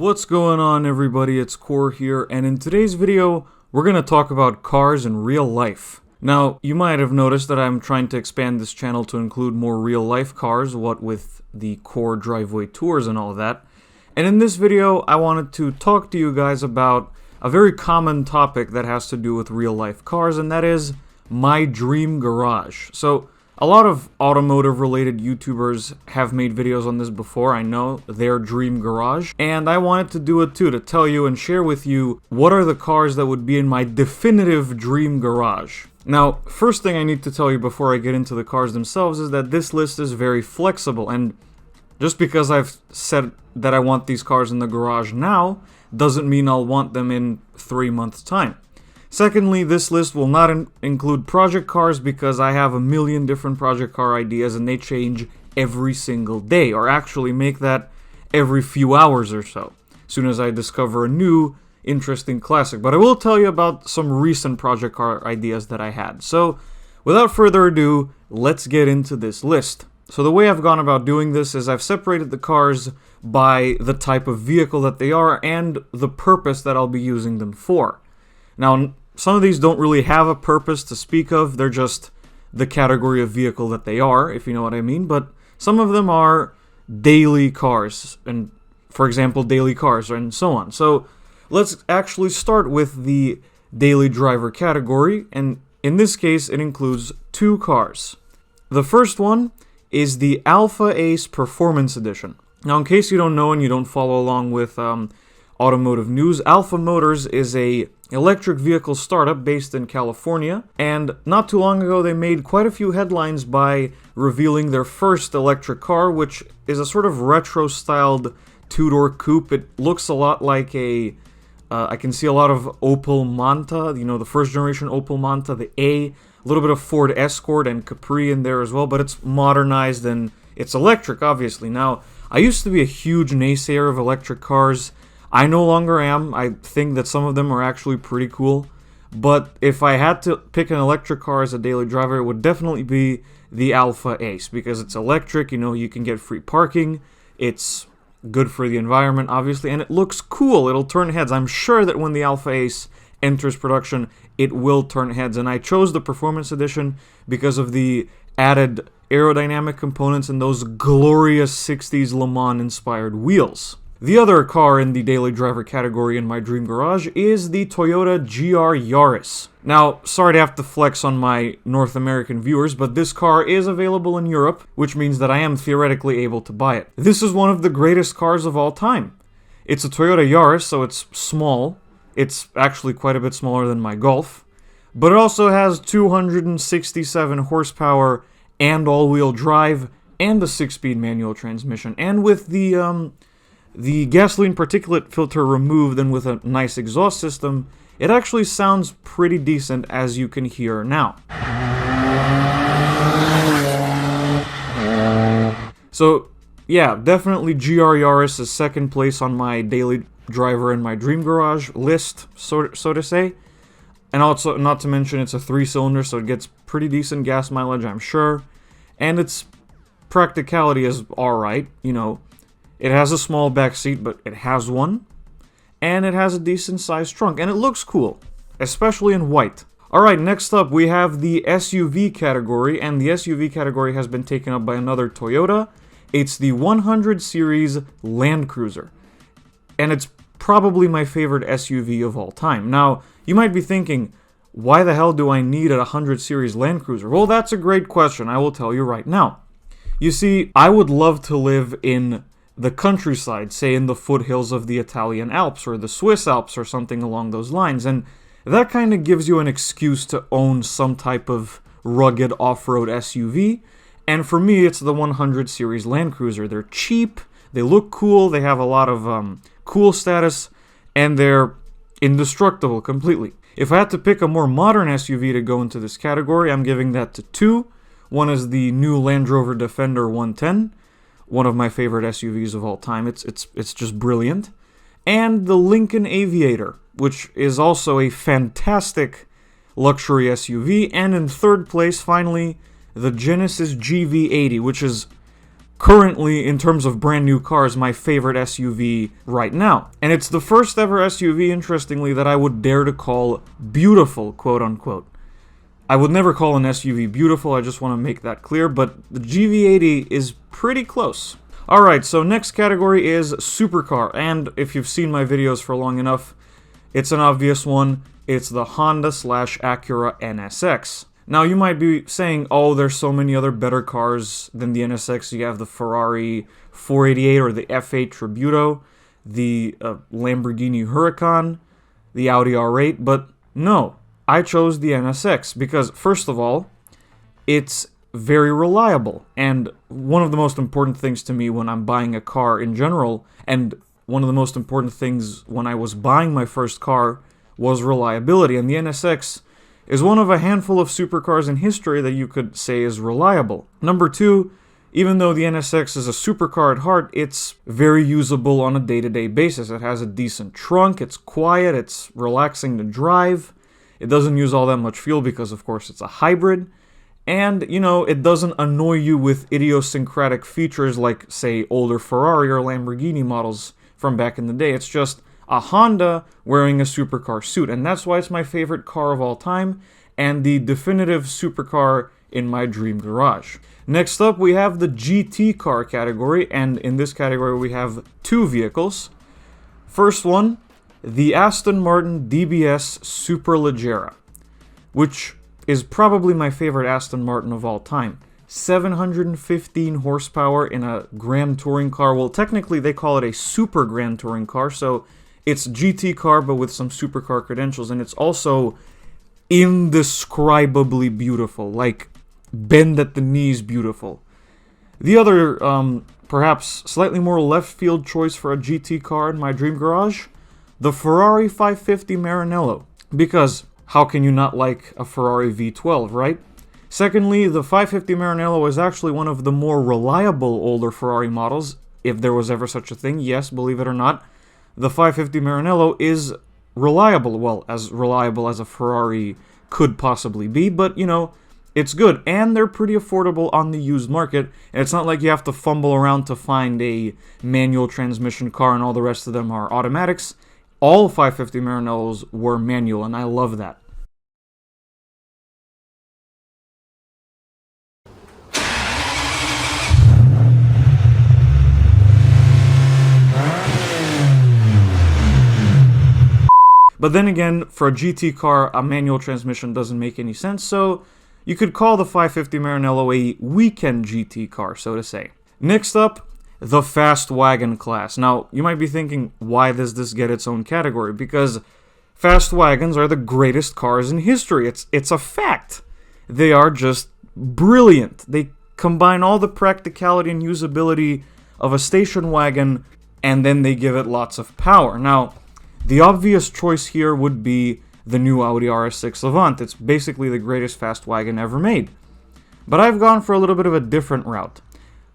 What's going on, everybody? It's Korr here, and in today's video, we're going to talk about cars in real life. Now, you might have noticed that I'm trying to expand this channel to include more real-life cars, what with the Korr driveway tours and all that. And in this video, I wanted to talk to you guys about a very common topic that has to do with real-life cars, and that is my dream garage. So, a lot of automotive-related YouTubers have made videos on this before, I know, their dream garage, and I wanted to do it too, to tell you and share with you what are the cars that would be in my definitive dream garage. Now, first thing I need to tell you before I get into the cars themselves is that this list is very flexible, and just because I've said that I want these cars in the garage now, doesn't mean I'll want them in 3 months' time. Secondly, this list will not include project cars because I have a million different project car ideas and they change every single day, or actually make that every few hours or so, as soon as I discover a new interesting classic. But I will tell you about some recent project car ideas that I had. So, without further ado, let's get into this list. So the way I've gone about doing this is I've separated the cars by the type of vehicle that they are and the purpose that I'll be using them for. Now, some of these don't really have a purpose to speak of, they're just the category of vehicle that they are, if you know what I mean, but some of them are daily cars, and for example, daily cars, and so on. So, let's actually start with the daily driver category, and in this case, it includes two cars. The first one is the Alpha Ace Performance Edition. Now, in case you don't know and you don't follow along with automotive news, Alpha Motors is a electric vehicle startup based in California, and not too long ago they made quite a few headlines by revealing their first electric car, which is a sort of retro-styled two-door coupe. It looks a lot like a I can see a lot of Opel Manta, you know, the first generation Opel Manta, the A little bit of Ford Escort and Capri in there as well, but it's modernized and it's electric, obviously. Now, I used to be a huge naysayer of electric cars. I no longer am. I think that some of them are actually pretty cool. But if I had to pick an electric car as a daily driver, it would definitely be the Alpha Ace, because it's electric, you know, you can get free parking, it's good for the environment, obviously, and it looks cool. It'll turn heads. I'm sure that when the Alpha Ace enters production, it will turn heads, and I chose the Performance Edition because of the added aerodynamic components and those glorious 60s Le Mans-inspired wheels. The other car in the daily driver category in my dream garage is the Toyota Gr Yaris. Now, sorry to have to flex on my North American viewers, but this car is available in Europe, which means that I am theoretically able to buy it. This is one of the greatest cars of all time. It's a Toyota Yaris, so it's small. It's actually quite a bit smaller than my Golf, but it also has 267 horsepower and all-wheel drive and a 6-speed manual transmission, and with the gasoline particulate filter removed and with a nice exhaust system, it actually sounds pretty decent, as you can hear now. So, yeah, definitely Gr Yaris is second place on my daily driver in my dream garage list, so to say. And also, not to mention, it's a 3-cylinder, so it gets pretty decent gas mileage, I'm sure. And its practicality is alright, you know. It has a small back seat, but it has one. And it has a decent-sized trunk, and it looks cool, especially in white. Alright, next up we have the SUV category, and the SUV category has been taken up by another Toyota. It's the 100 Series Land Cruiser. And it's probably my favorite SUV of all time. Now, you might be thinking, why the hell do I need a 100 Series Land Cruiser? Well, that's a great question, I will tell you right now. You see, I would love to live in the countryside, say in the foothills of the Italian Alps or the Swiss Alps or something along those lines, and that kind of gives you an excuse to own some type of rugged off-road SUV, and for me it's the 100 Series Land Cruiser. They're cheap, they look cool, they have a lot of cool status, and they're indestructible completely. If I had to pick a more modern SUV to go into this category, I'm giving that to two. One is the new Land Rover Defender 110, one of my favorite SUVs of all time. It's just brilliant. And the Lincoln Aviator, which is also a fantastic luxury SUV. And in third place, finally, the Genesis GV80, which is currently, in terms of brand new cars, my favorite SUV right now. And it's the first ever SUV, interestingly, that I would dare to call beautiful, quote unquote. I would never call an SUV beautiful, I just want to make that clear, but the GV80 is pretty close. Alright, so next category is supercar, and if you've seen my videos for long enough, it's an obvious one. It's the Honda/Acura NSX. Now, you might be saying, oh, there's so many other better cars than the NSX. You have the Ferrari 488 or the F8 Tributo, the Lamborghini Huracan, the Audi R8, but no, I chose the NSX because, first of all, it's very reliable, and one of the most important things to me when I'm buying a car in general, and one of the most important things when I was buying my first car, was reliability, and the NSX is one of a handful of supercars in history that you could say is reliable. Number two, even though the NSX is a supercar at heart, it's very usable on a day-to-day basis. It has a decent trunk, it's quiet, it's relaxing to drive, it doesn't use all that much fuel because, of course, it's a hybrid, and, you know, it doesn't annoy you with idiosyncratic features like, say, older Ferrari or Lamborghini models from back in the day. It's just a Honda wearing a supercar suit, and that's why it's my favorite car of all time, and the definitive supercar in my dream garage. Next up, we have the GT car category, and in this category we have two vehicles. First one, the Aston Martin Dbs Superleggera, which is probably my favorite Aston Martin of all time. 715 horsepower in a Grand Touring car. Well, technically they call it a Super Grand Touring car, so it's GT car but with some supercar credentials, and it's also indescribably beautiful, like bend at the knees beautiful. The other, perhaps slightly more left field choice for a GT car in my dream garage, the Ferrari 550 Maranello, because how can you not like a Ferrari V12, right? Secondly, the 550 Maranello is actually one of the more reliable older Ferrari models, if there was ever such a thing. Yes, believe it or not, the 550 Maranello is reliable, well, as reliable as a Ferrari could possibly be, but, you know, it's good, and they're pretty affordable on the used market, and it's not like you have to fumble around to find a manual transmission car and all the rest of them are automatics. All 550 Maranellos were manual, and I love that. But then again, for a GT car, a manual transmission doesn't make any sense, so you could call the 550 Maranello a weekend GT car, so to say. Next up, the fast wagon class. Now, you might be thinking, why does this get its own category? Because fast wagons are the greatest cars in history. It's a fact. They are just brilliant. They combine all the practicality and usability of a station wagon, and then they give it lots of power. Now, the obvious choice here would be the new Audi Rs4 Avant. It's basically the greatest fast wagon ever made. But I've gone for a little bit of a different route.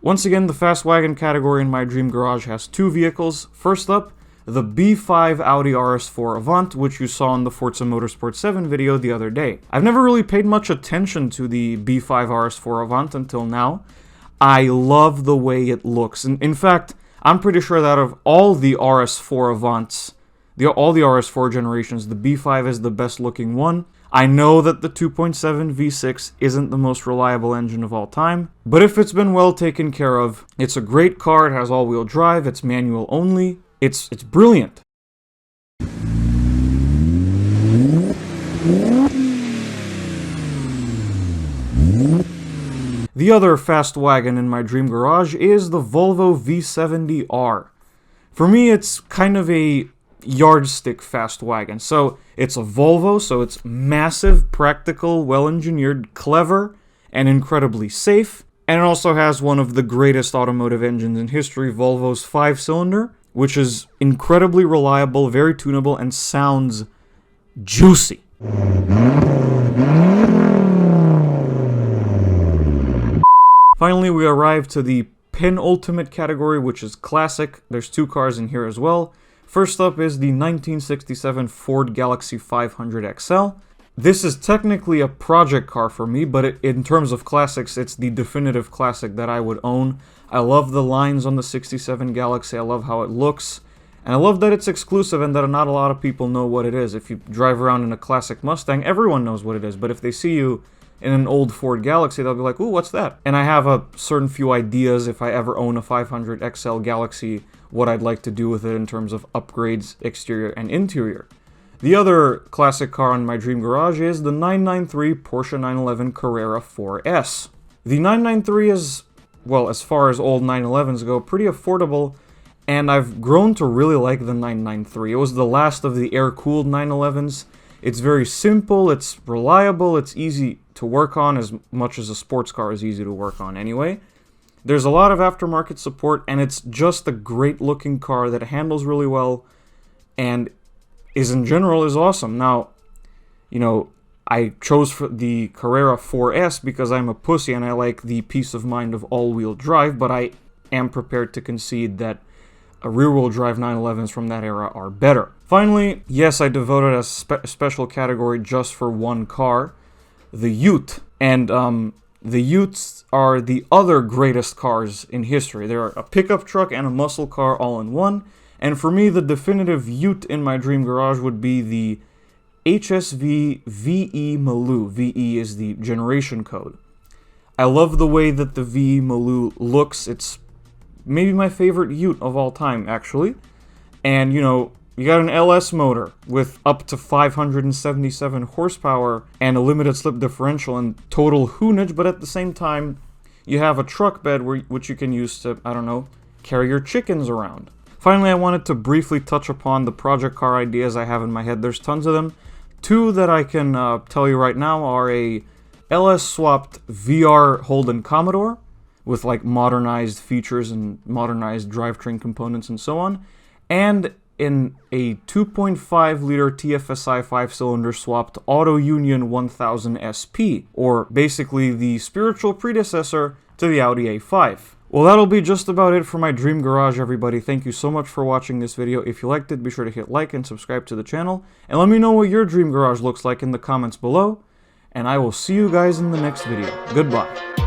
Once again, the fast wagon category in my dream garage has two vehicles. First up, the B5 Audi Rs4 Avant, which you saw in the Forza Motorsport 7 video the other day. I've never really paid much attention to the B5 Rs4 Avant until now. I love the way it looks. And in fact, I'm pretty sure that of all the Rs4 Avants, all the RS4 generations, the B5 is the best looking one. I know that the 2.7 V6 isn't the most reliable engine of all time, but if it's been well taken care of, it's a great car. It has all-wheel drive, it's manual only, it's brilliant. The other fast wagon in my dream garage is the Volvo V70r. For me, it's kind of a yardstick fast wagon. So it's a Volvo, so it's massive, practical, well-engineered, clever, and incredibly safe. And it also has one of the greatest automotive engines in history, Volvo's 5-cylinder, which is incredibly reliable, very tunable, and sounds juicy. Finally, we arrive to the penultimate category, which is classic. There's two cars in here as well. First up is the 1967 Ford Galaxie 500 XL. This is technically a project car for me, but in terms of classics, it's the definitive classic that I would own. I love the lines on the 67 Galaxy, I love how it looks, and I love that it's exclusive and that not a lot of people know what it is. If you drive around in a classic Mustang, everyone knows what it is, but if they see you in an old Ford Galaxy, they'll be like, ooh, what's that? And I have a certain few ideas, if I ever own a 500 XL Galaxy, what I'd like to do with it in terms of upgrades, exterior and interior. The other classic car in my dream garage is the 993 Porsche 911 Carrera 4S. The 993 is, well, as far as old 911s go, pretty affordable, and I've grown to really like the 993. It was the last of the air-cooled 911s. It's very simple, it's reliable, it's easy to work on as much as a sports car is easy to work on anyway. There's a lot of aftermarket support, and it's just a great-looking car that handles really well, and in general is awesome. Now, you know, I chose the Carrera 4S because I'm a pussy and I like the peace of mind of all-wheel drive, but I am prepared to concede that rear-wheel drive 911s from that era are better. Finally, yes, I devoted a special category just for one car, the Ute. And the Utes are the other greatest cars in history. They're a pickup truck and a muscle car all in one. And for me, the definitive Ute in my dream garage would be the HSV VE Maloo. VE is the generation code. I love the way that the VE Maloo looks. It's maybe my favorite Ute of all time, actually. And, you know, you got an LS motor with up to 577 horsepower and a limited slip differential and total hoonage, but at the same time, you have a truck bed which you can use to, I don't know, carry your chickens around. Finally, I wanted to briefly touch upon the project car ideas I have in my head. There's tons of them. Two that I can tell you right now are a LS-swapped VR Holden Commodore with like modernized features and modernized drivetrain components and so on, and in a 2.5-liter TFSI 5-cylinder swapped Auto Union 1000 SP, or basically the spiritual predecessor to the Audi A5. Well, that'll be just about it for my dream garage, everybody. Thank you so much for watching this video. If you liked it, be sure to hit like and subscribe to the channel, and let me know what your dream garage looks like in the comments below, and I will see you guys in the next video. Goodbye.